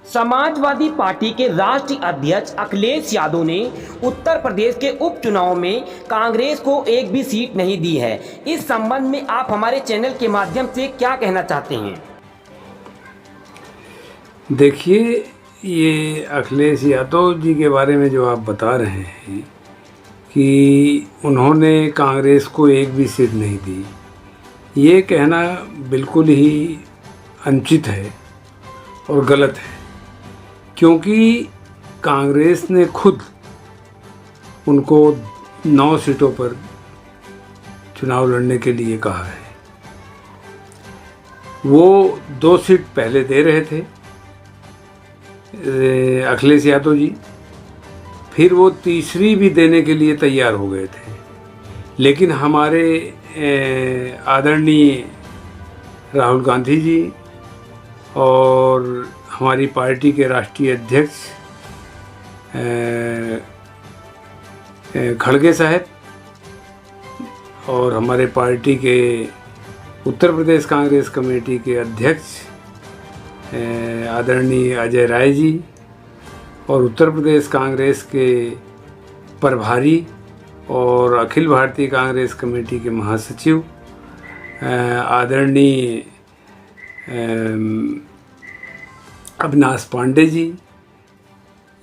Samajwadi party के राष्ट्रीय अध्यक्ष अखिलेश यादव ने उत्तर प्रदेश के उपचुनाव में कांग्रेस को एक भी सीट नहीं दी है। इस संबंध में आप हमारे चैनल के माध्यम से क्या कहना चाहते हैं? देखिए, ये अखिलेश यादव जी के बारे में जो आप बता रहे हैं कि उन्होंने कांग्रेस को एक भी सीट नहीं दी, ये कहना बिल्कुल ही अनुचित है और गलत है, क्योंकि कांग्रेस ने खुद उनको 9 सीटों पर चुनाव लड़ने के लिए कहा है। वो 2 सीट पहले दे रहे थे अखिलेश यादव जी, फिर वो तीसरी भी देने के लिए तैयार हो गए थे, लेकिन हमारे आदरणीय राहुल गांधी जी और हमारी पार्टी के राष्ट्रीय अध्यक्ष खड़गे साहब और हमारे पार्टी के उत्तर प्रदेश कांग्रेस कमेटी के अध्यक्ष आदरणीय अजय राय जी और उत्तर प्रदेश कांग्रेस के प्रभारी और अखिल भारतीय कांग्रेस कमेटी के महासचिव आदरणीय अविनाश पांडे जी,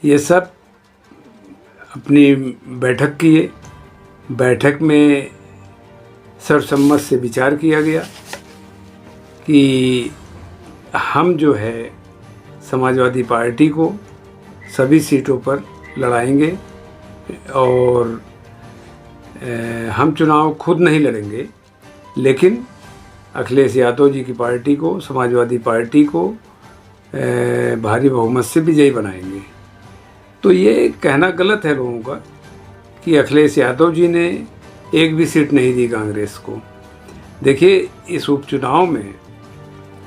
ये सब अपनी बैठक किए। बैठक में सर्वसम्मत से विचार किया गया कि हम जो है समाजवादी पार्टी को सभी सीटों पर लड़ाएंगे और हम चुनाव खुद नहीं लड़ेंगे, लेकिन अखिलेश यादव जी की पार्टी को, समाजवादी पार्टी को भारी बहुमत से विजयी बनाएंगे। तो ये कहना गलत है लोगों का कि अखिलेश यादव जी ने एक भी सीट नहीं दी कांग्रेस को। देखिए, इस उपचुनाव में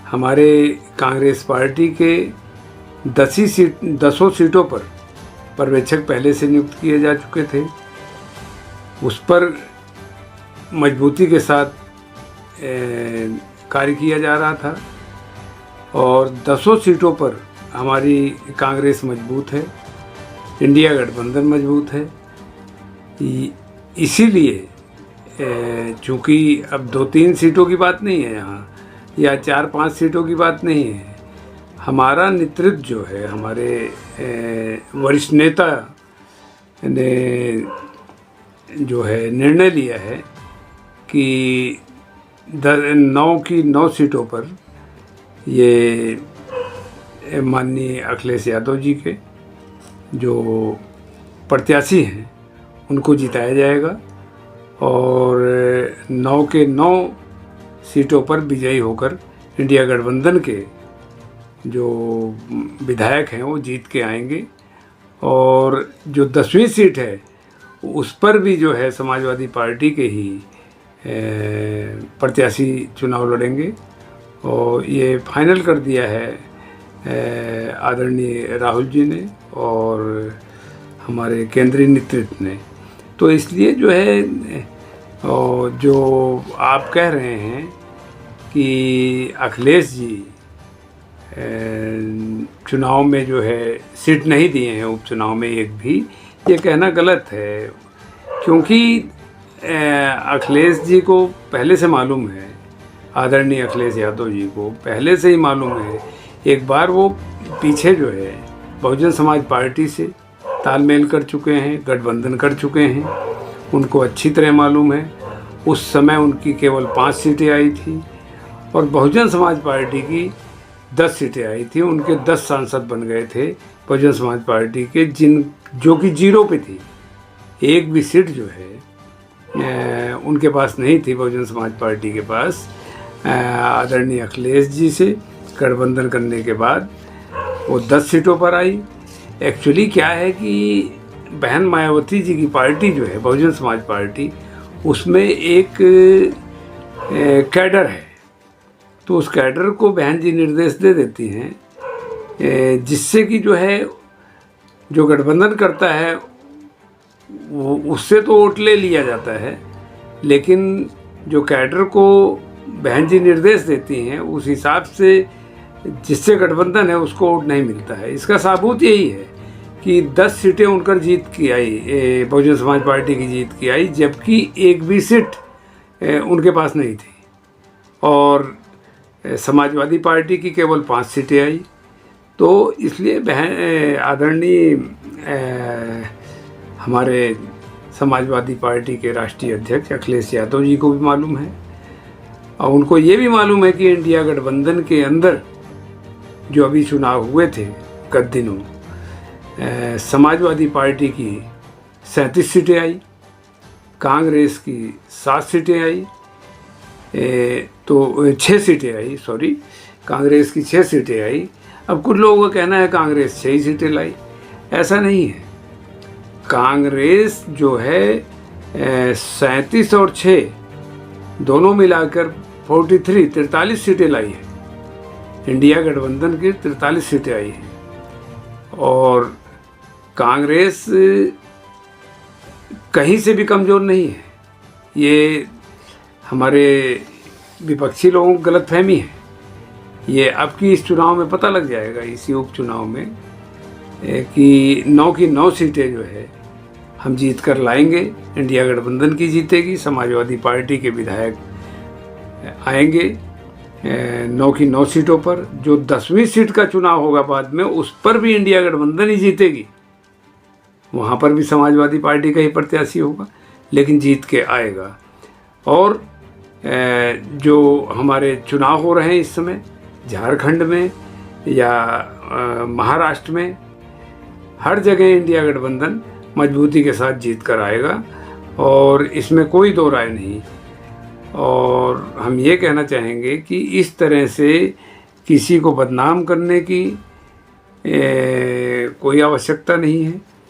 हमारे कांग्रेस पार्टी के 10 सीटों पर पर्यवेक्षक पहले से नियुक्त किए जा चुके थे। उस पर मजबूती के साथ कार्य किया जा रहा था और 10 सीटों पर हमारी कांग्रेस मजबूत है, इंडिया गठबंधन मजबूत है। इसीलिए चूँकि अब 2-3 सीटों की बात नहीं है यहाँ, या 4-5 सीटों की बात नहीं है, हमारा नेतृत्व जो है, हमारे वरिष्ठ नेता ने जो है निर्णय लिया है कि 9 की 9 सीटों पर ये माननीय अखिलेश यादव जी के जो प्रत्याशी हैं उनको जिताया जाएगा और 9 के 9 सीटों पर विजयी होकर इंडिया गठबंधन के जो विधायक हैं वो जीत के आएंगे और जो 10वीं सीट है उस पर भी जो है समाजवादी पार्टी के ही प्रत्याशी चुनाव लड़ेंगे। और ये फाइनल कर दिया है आदरणीय राहुल जी ने और हमारे केंद्रीय नेतृत्व ने। तो इसलिए जो है जो आप कह रहे हैं कि अखिलेश जी चुनाव में जो है सीट नहीं दिए हैं, उपचुनाव में एक भी, ये कहना गलत है, क्योंकि अखिलेश जी को पहले से मालूम है, आदरणीय अखिलेश यादव जी को पहले से ही मालूम है। एक बार वो पीछे जो है बहुजन समाज पार्टी से तालमेल कर चुके हैं, गठबंधन कर चुके हैं, उनको अच्छी तरह मालूम है। उस समय उनकी केवल 5 सीटें आई थी और बहुजन समाज पार्टी की 10 सीटें आई थी। उनके 10 सांसद बन गए थे बहुजन समाज पार्टी के, जो कि 0 पे थी। एक भी सीट जो है उनके पास नहीं थी बहुजन समाज पार्टी के पास। आदरणीय अखिलेश जी से गठबंधन करने के बाद वो 10 सीटों पर आई। एक्चुअली क्या है कि बहन मायावती जी की पार्टी जो है बहुजन समाज पार्टी, उसमें एक कैडर है, तो उस कैडर को बहन जी निर्देश दे देती हैं, जिससे कि जो है जो गठबंधन करता है वो उससे तो वोट ले लिया जाता है, लेकिन जो कैडर को बहन जी निर्देश देती हैं उस हिसाब से जिससे गठबंधन है उसको वोट नहीं मिलता है। इसका सबूत यही है कि 10 सीटें उनकर जीत की आई, बहुजन समाज पार्टी की जीत की आई, जबकि एक भी सीट उनके पास नहीं थी। और समाजवादी पार्टी की केवल 5 सीटें आई। तो इसलिए आदरणीय हमारे समाजवादी पार्टी के राष्ट्रीय अध्यक्ष अखिलेश यादव जी को भी मालूम है, और उनको ये भी मालूम है कि इंडिया गठबंधन के अंदर जो अभी चुनाव हुए थे गत दिनों, समाजवादी पार्टी की 37 सीटें आई, कांग्रेस की 7 सीटें आई, तो 6 सीटें आई, सॉरी, कांग्रेस की 6 सीटें आई। अब कुछ लोगों का कहना है कांग्रेस 6 ही सीटें लाई। ऐसा नहीं है। कांग्रेस जो है 37 और 6 दोनों मिलाकर 43 सीटें लाई है। इंडिया गठबंधन की 43 सीटें आई हैं, और कांग्रेस कहीं से भी कमज़ोर नहीं है। ये हमारे विपक्षी लोगों को गलतफहमी है। ये अब की इस चुनाव में पता लग जाएगा, इसी उपचुनाव में, कि 9 की 9 सीटें जो है हम जीत कर लाएंगे। इंडिया गठबंधन की जीतेगी, समाजवादी पार्टी के विधायक आएंगे 9 की 9 सीटों पर। जो 10वीं सीट का चुनाव होगा बाद में, उस पर भी इंडिया गठबंधन ही जीतेगी। वहाँ पर भी समाजवादी पार्टी का ही प्रत्याशी होगा, लेकिन जीत के आएगा। और जो हमारे चुनाव हो रहे हैं इस समय झारखंड में या महाराष्ट्र में, हर जगह इंडिया गठबंधन मजबूती के साथ जीत कर आएगा, और इसमें कोई दो राय नहीं। और हम ये कहना चाहेंगे कि इस तरह से किसी को बदनाम करने की कोई आवश्यकता नहीं है।